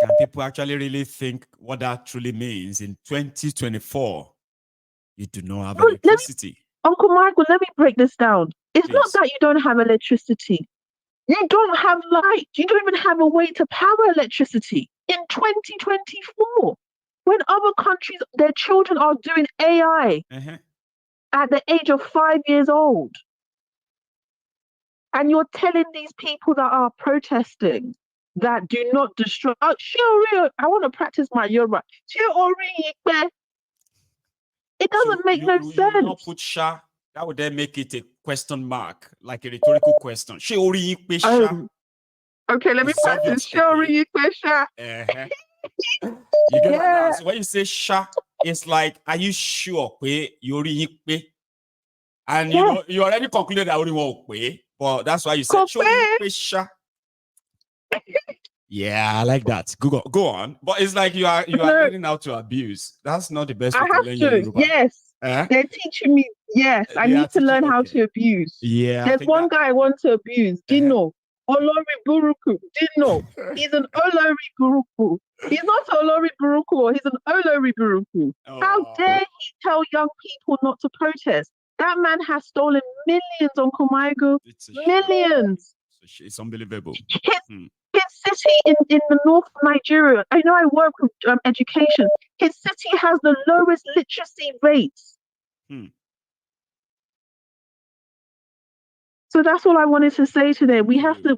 Can people actually really think what that truly means in 2024? You do not have electricity. Uncle Michael, let me break this down. It's Please. not that you don't have electricity. You don't have light. You don't even have a way to power electricity in 2024. When other countries, their children are doing AI at the age of 5 years old. And you're telling these people that are protesting that do not destroy. I want to practice my Yoruba. It doesn't make no sense. You not put sha. That would then make it a question mark, like a rhetorical question. Okay, let me practice. You get that now? So when you say sha, it's like, are you sure? And you know, you already concluded that only one way, but that's why you said sha. Yeah, I like that. Go on. But it's like you are learning how to abuse. That's not the best way to learn your Yoruba. Yes. They're teaching me. Yes, I need to learn how to abuse. Yeah. There's one guy I want to abuse. Dino. Olori Buruku. Dino. He's an Olori Buruku. He's not Olori Buruku, he's an Olori Buruku. How dare he tell young people not to protest? That man has stolen millions, Uncle Michael. Millions. It's unbelievable. His city in the north of Nigeria, I know I work with education. His city has the lowest literacy rates. So that's all I wanted to say to them. We have to.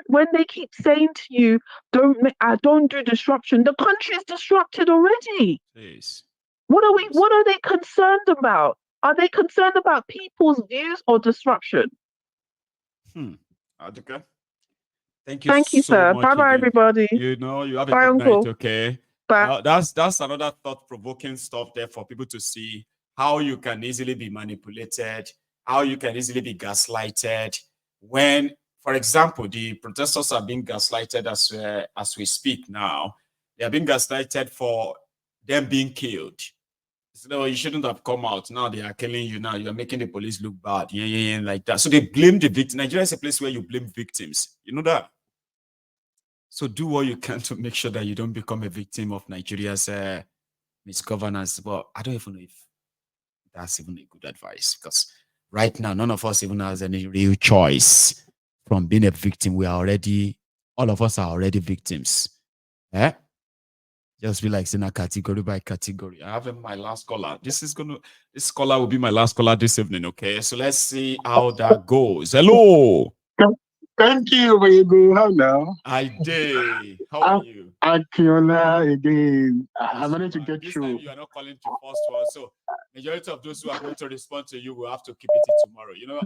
When they keep saying to you, don't do disruption. The country is disrupted already. Please. What are they concerned about? Are they concerned about people's views or disruption? Aduka. Thank you so sir. much. Bye-bye, everybody. You know, you have a Bye, good Uncle. night, okay? Bye. That's another thought-provoking stuff there for people to see how you can easily be manipulated, how you can easily be gaslighted. When, for example, the protesters are being gaslighted as we speak now. They are being gaslighted for them being killed. So you shouldn't have come out. Now they are killing you. Now you're making the police look bad. Yeah, like that. So they blame the victim. Nigeria is a place where you blame victims. You know that? So do what you can to make sure that you don't become a victim of Nigeria's misgovernance. But I don't even know if that's even a good advice, because right now, none of us even has any real choice from being a victim. All of us are already victims. Just be like saying a category by category. I have my last caller. This caller will be my last caller this evening, okay? So let's see how that goes. Hello. Thank you, where you go? How now? I did. How are you? Akiola again. I managed to get this through. Time you are not calling to first one, so majority of those who are going to respond to you will have to keep it tomorrow. You know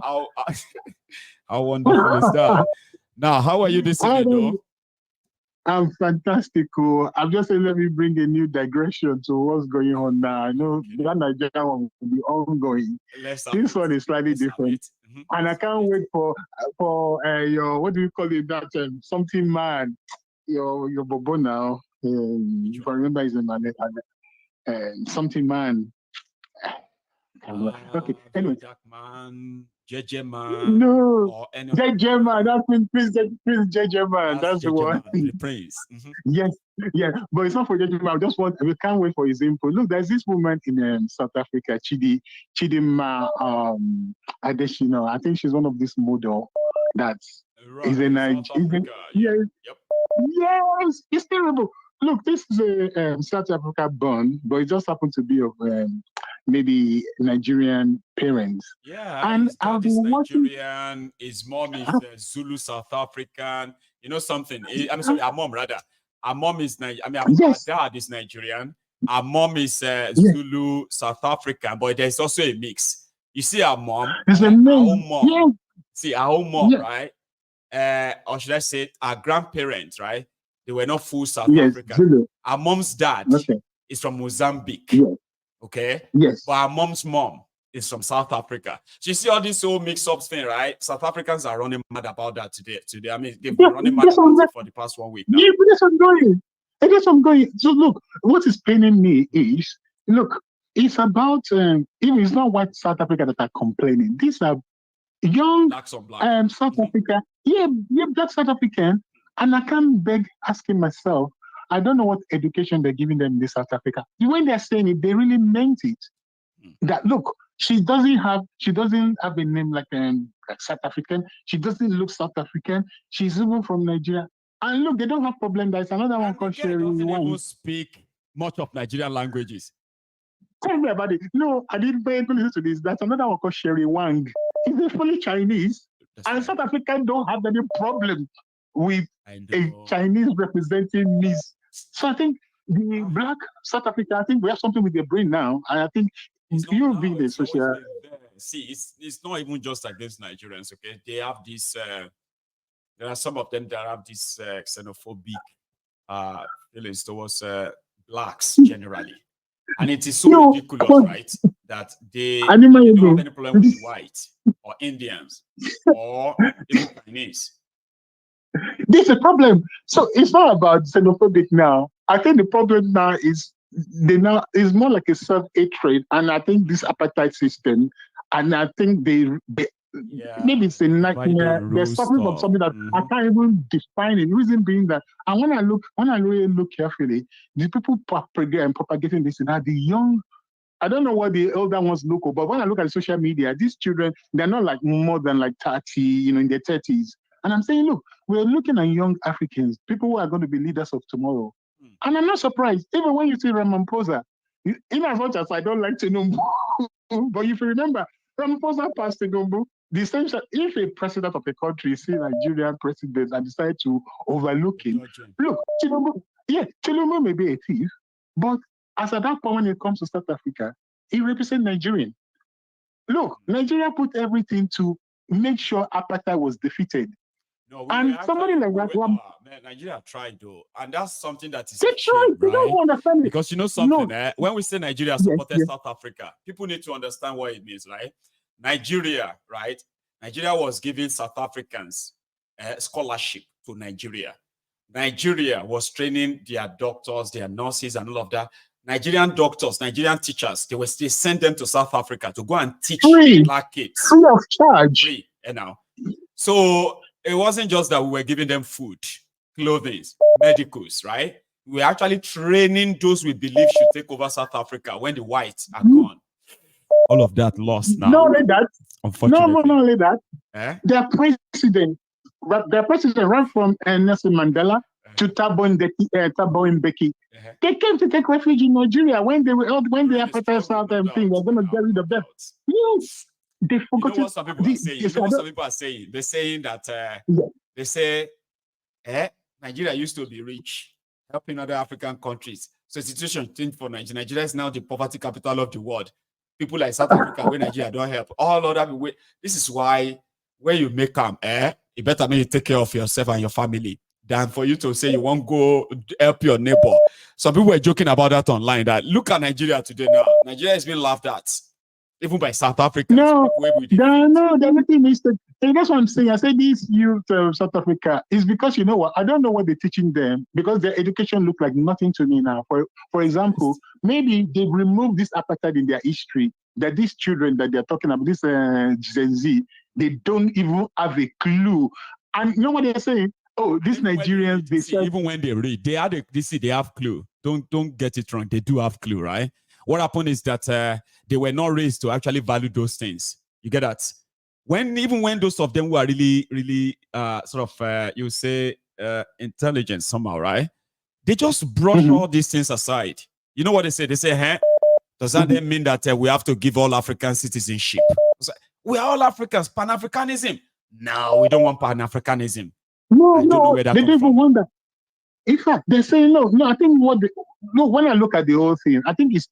how wonderful is that? Now, how are you this evening, though? I'm fantastic. I'm just saying, let me bring a new digression to what's going on now. I know that Nigerian one will be ongoing. This one is slightly different. And I can't wait for your, what do you call it, that something man, your Bobo now. If I remember his name, something man. Okay, anyway. Man, JJ Man. No, JJ Man. That's Prince JJ Man. That's the one. The Prince. Yes, yeah. But it's not for JJ Man. We can't wait for his input. Look, there's this woman in South Africa, Chidima Adeshina. I think she's one of this model that's is in Nigeria. Yes, it's terrible. Look, this is a South Africa born, but it just happened to be of maybe Nigerian parents. Yeah, and his dad is Nigerian. His mom is Zulu, South African. You know something? I'm sorry, our mom rather. Our mom is Nigerian. Our dad is Nigerian. Our mom is Zulu, South African. But there's also a mix. You see, our mom, our own mom. Yeah. See, our own mom, right? Or should I say, our grandparents, right? They were not full South African. Zulu. Our mom's dad is from Mozambique. Yeah. Okay? Yes. But our mom's mom is from South Africa. So you see all this whole mix-up thing, right? South Africans are running mad about that today. I mean, they've been running mad about it for the past 1 week now. Yeah, but that's ongoing. So look, what is paining me is, look, it's about, even it's not white South Africa that are complaining. These are young South Africa. Yeah, black South African. And I can't beg asking myself, I don't know what education they're giving them in South Africa. When they're saying it, they really meant it. That look, she doesn't have a name like South African. She doesn't look South African. She's even from Nigeria. And look, they don't have problem. There's another one called Sherry Wang. They even speak much of Nigerian languages. Tell me about it. No, I didn't pay attention to this. That's another one called Sherry Wang. He's fully Chinese. That's and right. South Africans don't have any problem with a Chinese representing Miss. So I think the black South Africa, I think we have something with their brain now. And I think you'll be the social. See, it's not even just against Nigerians, okay? They have this, there are some of them that have this xenophobic feelings towards blacks generally. And it is so ridiculous, right? That they don't have any problem with white or Indians or even Chinese. This is a problem. So it's not about xenophobic now. I think the problem now is is more like a self-hatred, and I think this apartheid system, and I think maybe it's a nightmare. They're suffering from something that I can't even define it. The reason being that, and when I really look carefully, the people propagating this are the young. I don't know what the older ones look, but when I look at the social media, these children, they're not like more than like 30, in their 30s. And I'm saying, look, we're looking at young Africans, people who are going to be leaders of tomorrow. And I'm not surprised, even when you see Ramaphosa, in as much as I don't like Tinubu, but if you remember, Ramaphosa passed Tinubu. The same, if a president of a country see Nigerian president and decide to overlook him, look, Tinubu may be a thief, but as at that point when it comes to South Africa, he represents Nigerian. Look, Nigeria put everything to make sure apartheid was defeated. No, and somebody like that, Nigeria tried though, and that's something that is they tried. They don't understand it. Because you know something, when we say Nigeria supported South Africa, people need to understand what it means, right? Nigeria, right? Nigeria was giving South Africans scholarship to Nigeria. Nigeria was training their doctors, their nurses, and all of that. Nigerian doctors, Nigerian teachers, they sent them to South Africa to go and teach black kids. Free of charge. Free, So it wasn't just that we were giving them food, clothing, medicals, right? We're actually training those we believe should take over South Africa when the whites are gone. All of that lost now. Not only that. Unfortunately. Not only that. Their president ran from Nelson Mandela to Thabo Mbeki. They came to take refuge in Nigeria when they apartheid South thing. They're going to get rid of them. Yes. They forgot. You know what some people are saying? They're saying that they say, Nigeria used to be rich, helping other African countries. So the situation changed for Nigeria. Nigeria is now the poverty capital of the world. People like South Africa, where Nigeria don't help. All other people. This is why when you make them, you better maybe take care of yourself and your family than for you to say you won't go help your neighbor. Some people were joking about that online. That look at Nigeria today now. Nigeria has been laughed at. Even by South Africa. No, they're making mistakes. That's what I'm saying. I say this youth of South Africa is because you know what? I don't know what they're teaching them because their education look like nothing to me now. For example, maybe they removed this apartheid in their history. That these children that they're talking about, this Gen Z, they don't even have a clue. And you know what they're saying? Oh, these Nigerians, even when they read, they have clue. Don't get it wrong. They do have clue, right? What happened is that they were not raised to actually value those things. You get that? Even when those of them who are really, really you say intelligent somehow, right? They just brush all these things aside. You know what they say? They say, does that then mean that we have to give all African citizenship? We are all Africans. Pan-Africanism. No, we don't want Pan-Africanism. No, they don't even want that. In fact, they're saying no. I think when I look at the whole thing, I think it's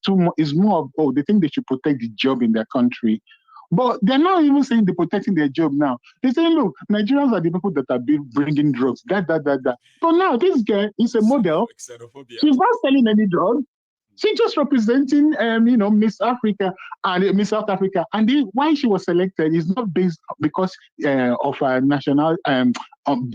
more of they think they should protect the job in their country. But they're not even saying they're protecting their job now. They're saying, look, Nigerians are the people that are bringing drugs. That. But now this girl is a model. She's not selling any drugs. She's just representing, Miss Africa and Miss South Africa. And why she was selected is not based because of her national,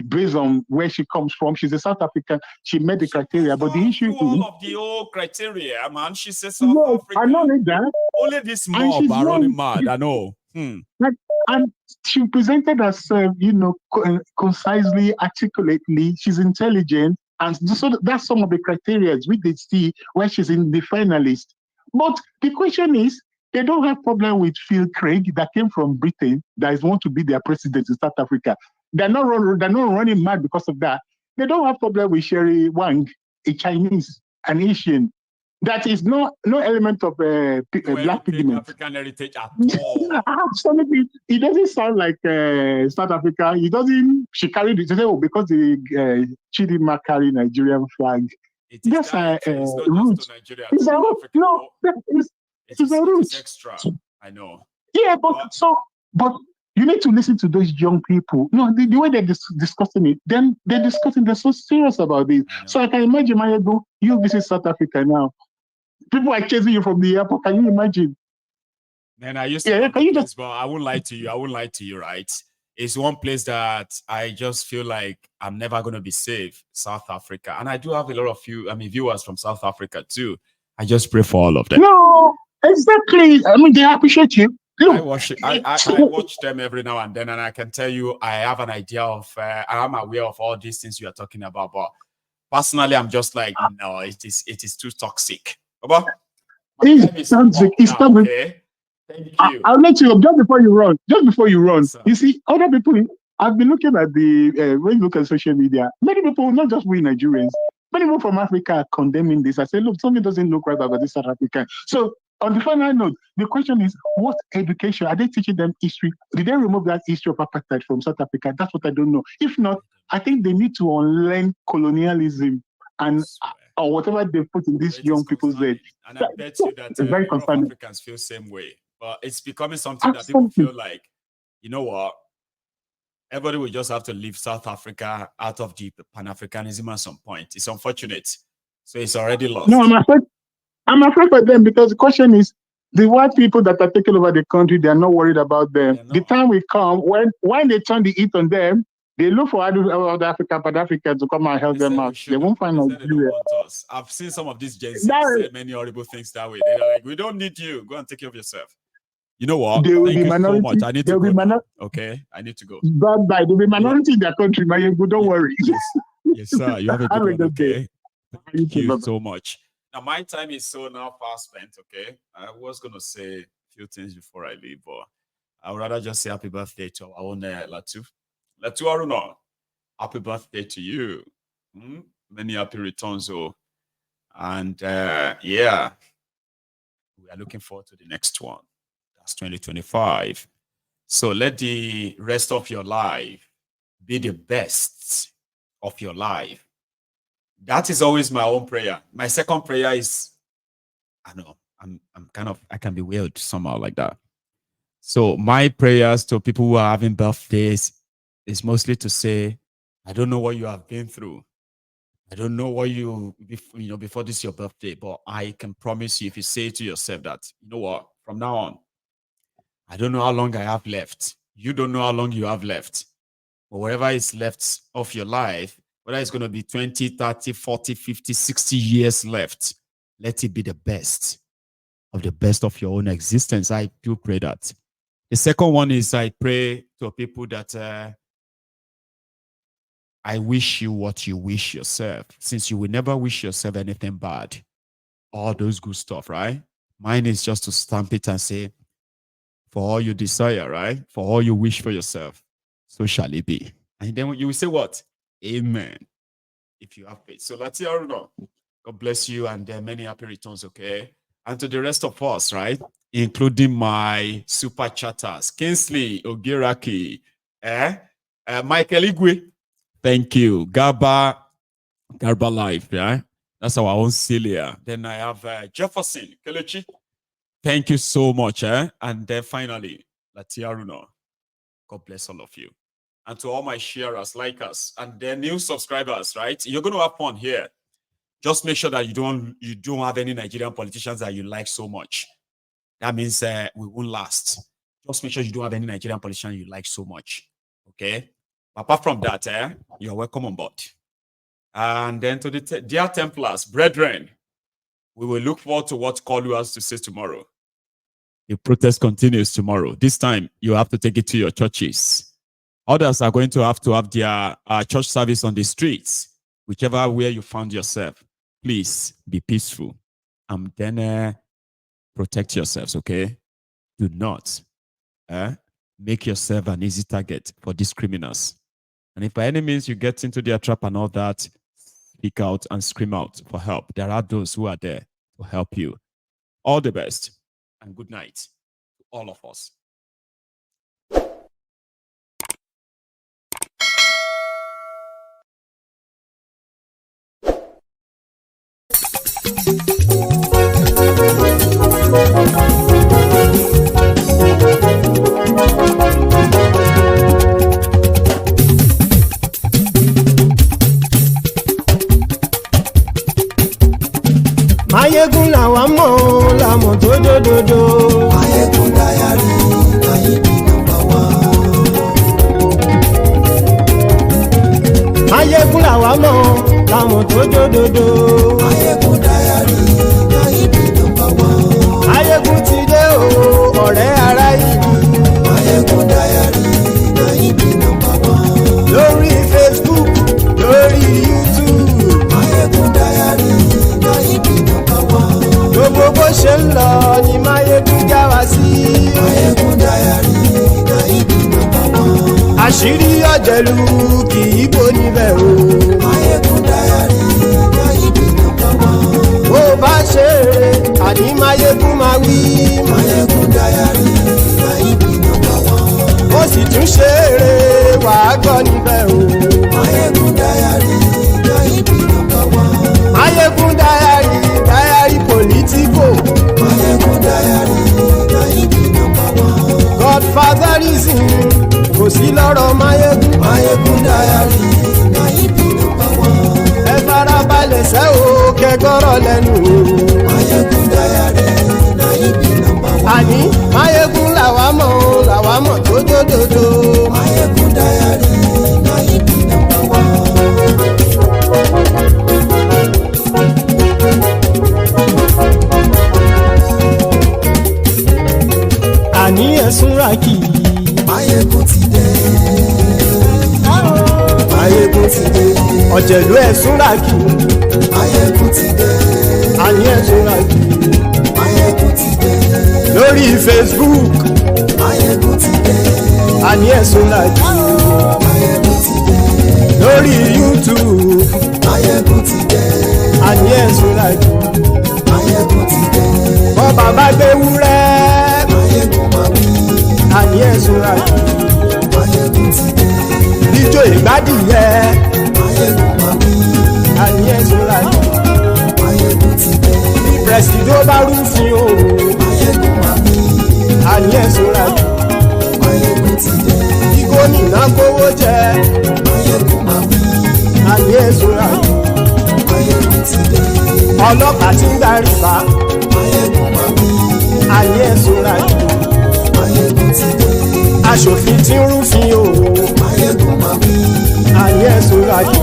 based on where she comes from. She's a South African. She met the criteria, but the issue is all of the old criteria, man. She says South Africa. I know that. Only this mob are running mad. I know. And she presented herself, concisely, articulately. She's intelligent. And so that's some of the criteria which they see when she's in the finalist. But the question is, they don't have problem with Phil Craig that came from Britain that is want to be their president in South Africa. They're not running mad because of that. They don't have problem with Sherry Wang, a Chinese, an Asian. That is no element of black pigment. African heritage at all. Absolutely. It doesn't sound like South Africa. It doesn't. She carried it. Because the Chidinma carry Nigerian flag. It is that's a root. It's a root. No, it's a root. It's extra. I know. Yeah, but you need to listen to those young people. No, the way they're discussing it, then they're so serious about this. So I can imagine, Mayego, you visit South Africa now. People are chasing you from the airport. Can you imagine? Man, I used to but I won't lie to you, right? It's one place that I just feel like I'm never going to be safe, South Africa. And I do have a lot of viewers from South Africa too. I just pray for all of them. No, exactly. I mean, they appreciate you. I watch them every now and then, and I can tell you I have an idea of, I'm aware of all these things you are talking about, but personally, I'm just like, no, it is too toxic. It's toxic. It's toxic. Okay? Thank you. I'll let you just before you run. Yes, you see, other people. I've been looking at when you look at social media. Many people, not just we Nigerians, many people from Africa are condemning this. I say, look, something doesn't look right about this South African. So on the final note, the question is, what education are they teaching them history? Did they remove that history of apartheid from South Africa? That's what I don't know. If not, I think they need to unlearn colonialism and or whatever they put in these young people's head. And I bet you that very Africans feel the same way. But it's becoming something that people feel like, you know what? Everybody will just have to leave South Africa out of the Pan-Africanism at some point. It's unfortunate. So it's already lost. No, I'm afraid for them because the question is, the white people that are taking over the country, they are not worried about them. The time will come when they turn the heat on them, they look for other Africans to come and help them out. They won't find Nigeria. I've seen some of these Gen Z say many horrible things that way. They're like, we don't need you. Go and take care of yourself. You know what? Thank you so much. I need to go now. Okay? I need to go. Bye-bye. There'll be minority in their country, Mayego. Don't worry. Yes, sir. You have a good one, okay? Thank you so much. Now, my time is so now fast spent, okay? I was going to say a few things before I leave, but I would rather just say happy birthday to our own Latu. Latu Aruna, happy birthday to you. Many happy returns, and yeah, we are looking forward to the next one. That's 2025. So let the rest of your life be the best of your life. That is always my own prayer. My second prayer is, I know, I can be weird somehow like that. So my prayers to people who are having birthdays is mostly to say, I don't know what you have been through. I don't know what before this your birthday, but I can promise you, if you say to yourself that, you know what, from now on, I don't know how long I have left. You don't know how long you have left. But whatever is left of your life, whether it's going to be 20, 30, 40, 50, 60 years left, let it be the best of your own existence. I do pray that. The second one is I pray to people that I wish you what you wish yourself, since you will never wish yourself anything bad. All those good stuff, right? Mine is just to stamp it and say, for all you desire, right? For all you wish for yourself, so shall it be. And then you will say what? Amen. If you have faith. So let's hear it. God bless you and many happy returns, okay? And to the rest of us, right? Including my super chatters, Kinsley Ogiraki, Michael Igwe, thank you. Garba Life, yeah? That's our own Celia. Then I have Jefferson Kelechi. Thank you so much, And then finally, Latia Runo. God bless all of you. And to all my sharers, likers, and their new subscribers, right? You're going to have fun here. Just make sure that you don't have any Nigerian politicians that you like so much. That means we won't last. Just make sure you don't have any Nigerian politicians you like so much. Okay? Apart from that, you're welcome on board. And then to the dear Templars, brethren, we will look forward to what Kalu has to say tomorrow. The protest continues tomorrow. This time, you have to take it to your churches. Others are going to have their church service on the streets. whichever where you found yourself, please be peaceful. And then protect yourselves, okay? Do not make yourself an easy target for these criminals. And if by any means you get into their trap and all that, speak out and scream out for help. There are those who are there to help you. All the best and good night to all of us. Mayegun làwa mọ̀ làmọ̀ tó dòdòdò. Mayegun Diary, Nayibi #1. Mayegun làwa mọ̀ làmọ̀ tó dòdòdò. Mayegun Diary, Nayibi #1. Mayegun ti dé o ọ̀rẹ́ ará ìlú. Mayegun Diary, Nayibi #1. Lórí Facebook, lórí YouTube. Mayegun Diary, Nayibi #1. Gbogbo bó ṣe ń lọ ni Mayegun já wa sí. Mayegun Diary, Nayibi #1. Àṣírí ọ̀jẹ̀lú kì í bò níbẹ̀ o. Mayegun Diary, Nayibi #1. Bó bá ṣe eré àní Mayegun máa wí. Mayegun Diary, Nayibi #1. Ó sì tún ṣe eré wàá gbọ́ níbẹ̀ o. Mayegun Diary, Nayibi #1. Mayegun Diary politico. Mayegun Diary, Nayibi #1. Godfatherism kò sí lọ́rọ̀ Mayegun. Mayegun Diary, Nayibi #1. Ẹ farabalẹ̀ sẹ́ o kẹgọ́rọ̀ lẹ́nu o. Mayegun Diary, Nayibi #1. Àní Mayegun làwa mọ̀ tó dòdòdò. Mayegun Diary, Nayibi #1. Àní ẹ̀sùn ràkì. Mayegun ti dé. Mayegun ti dé. Ọ̀jẹ̀lú ẹ̀sùn ràkì. Mayegun ti dé. Àní ẹ̀sùn ràkì. Mayegun ti dé. Lórí Facebook. Mayegun ti dé. Àní ẹ̀sùn ràkì. Mayegun ti dé. Lórí YouTube. Mayegun ti dé. Àní ẹ̀sùn ràkì. Mayegun ti dé. Bọ́ bàbá gbé wúrẹ́. Mayegun máa wí. Àní ẹ̀sùn ràkì. Mayegun ti dé. Ijó ìgbádìyẹ. Mayegun máa wí. Àní ẹ̀sùn ràkì. Mayegun ti dé. Pẹ̀sìdó bá rúfin o. Mayegun máa wí. Àní ẹ̀sùn ràkì. Mayegun ti dé. Kí gómìnà kówó jẹ. Mayegun máa wí. Àní ẹ̀sùn ràkì. Mayegun ti dé. Ọlọ́pàá tí ń darí bá. Mayegun máa wí. Àní ẹ̀sùn ràkì. Mayegun ti dé. Aṣòfin tí ń rúfin o. Mayegun máa wí. Àní ẹ̀sùn ràkì.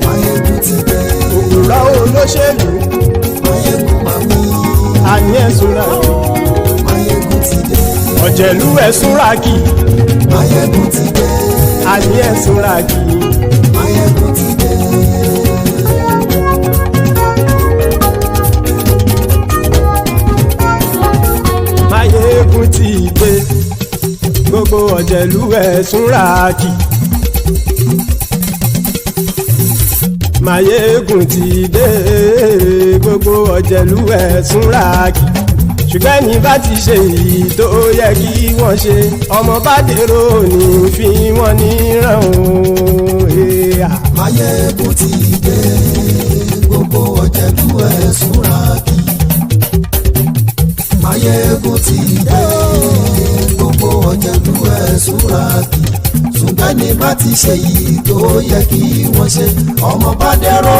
Mayegun ti dé. Òpùrọ́ olóṣèlú. Mayegun máa wí. Àní ẹ̀sùn ràkì. Mayegun ti dé. Ọ̀jẹ̀lú ẹ̀sùn ràkì. Mayegun ti dé. Àní ẹ̀sùn ràkì. Mayegun ti dé. Mayegun ti dé. Gbogbo ọ̀jẹ̀lú ẹ̀sùn ràkì. Mayegun ti dé. Gbogbo ọ̀jẹ̀lú ẹ̀sùn ràkì. Ṣùgbọ́n ní bá ti ṣe èyí tó yẹ kí wọ́n ṣe, ọmọ bá dèrò ní fi wọ́n níran o. Mayegun ti dé. Gbogbo ọ̀jẹ̀lú ẹ̀sùn ràkì. Mayegun ti dé. Gbogbo ọ̀jẹ̀lú ẹ̀sùn ràkì. Ṣùgbọ́n ní bá ti ṣe èyí tó yẹ kí wọ́n ṣe, ọmọ bá dèrò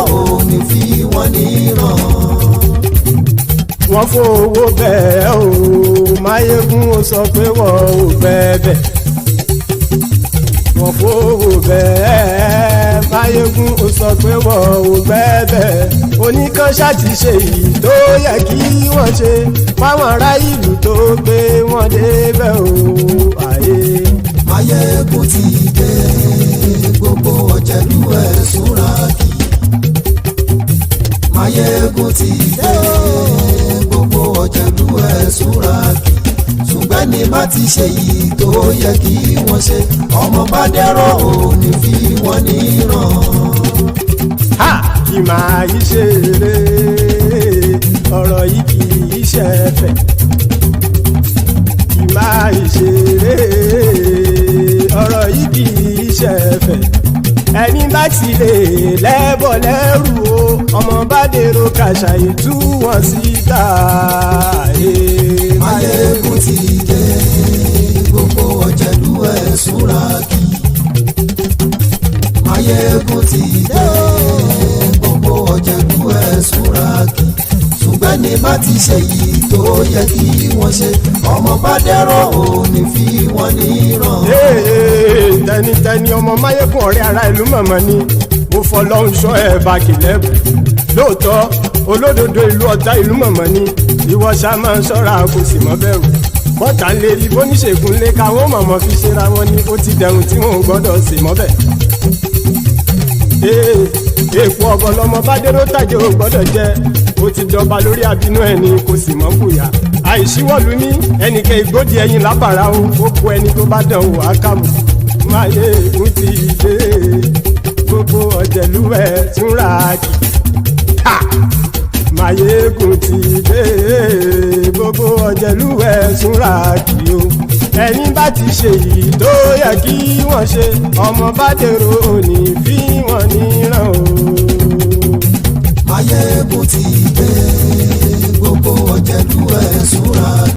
ní fi wọ́n níran. Wọ́n fowó bẹ́ẹ̀ o, Mayegun ó sọ pé wọ́n ò fẹ́ bẹ̀. Wọ́n fowó bẹ́ẹ̀, Mayegun ó sọ pé wọ́n ò fẹ́ bẹ̀. Oníkan ṣáàtì ṣe èyí tó yẹ kí wọ́n ṣe fáwọn ará ìlú tó gbé wọn débẹ̀ o. Mayegun ti dé. Gbogbo ọ̀jẹ̀lú ẹ̀sùn ràkì. Máyégún ti dé gbogbo ọ̀jẹ̀lú ẹ̀ súra kì ṣùgbọ́n ní má ti ṣe yìí tó yẹ kí wọ́n ṣe ọmọ bá dẹ́rọ̀ ò ní fi wọ́n níran. Kì máa yí ṣe eré ọ̀rọ̀ yìí kì í ṣe ẹ̀fẹ̀. Kì máa yí ṣe eré ọ̀rọ̀ yìí kì í ṣe ẹ̀fẹ̀. Ẹni bá ti lè lẹ́bọ̀ lẹ́rù o ọmọ bá dèrò kàṣàyè tú wọn síta. Máyégún ti dé gbogbo ọ̀jẹ̀lú ẹ̀ súra kì. Máyégún ti dé gbogbo ọ̀jẹ̀lú ẹ̀ súra kì ṣùgbọ́n ní bá ti ṣe yìí tó yẹ kí wọ́n ṣe ọmọ bá dẹ́rọ̀ ò ní fi wọ́n níran. Tẹnitẹni ọmọ Máyégún ọ̀rẹ́ ara ìlú mọ̀mọ́ ni mo fọlọ́hún ṣọ́ ẹ̀ bá kìlẹ́bù. Lóòótọ́ olódodo ìlú ọ̀tá ìlú mọ̀mọ́ ni ìwọ ṣá máa ń ṣọ́ra kò sì mọ́ bẹ̀rù. Bọ́tà ń lè rí bóníṣègùn lé káwọn mọ̀mọ́ fi ṣera wọn ni ó ti dẹrùn tí wọn ò gbọ́dọ̀ sì mọ́ bẹ̀. Èèpo ọ̀bọ lọmọ bá dérò tàjẹ́ ò gbọ́dọ̀ jẹ́ ó ti jọba lórí abínú ẹni kò sì mọ́ fòyà. Àìsíwọ́lu ní ẹnìkẹ́ ìgbódì ẹyin lábàrá o ó kó ẹni tó bá dán o àkàmù. Máyégún ti dé gbogbo ọ̀jẹ̀lú ẹ̀ túnra kì. Máyégún ti dé gbogbo ọ̀jẹ̀lú ẹ̀ túnra kì o. Ẹni bá ti ṣe yìí tó yẹ kí wọ́n ṣe ọmọ bá dèrò òní fi wọ́n níran o. Máyégún ti dé gbogbo ọ̀jẹ̀lú ẹ̀ súra.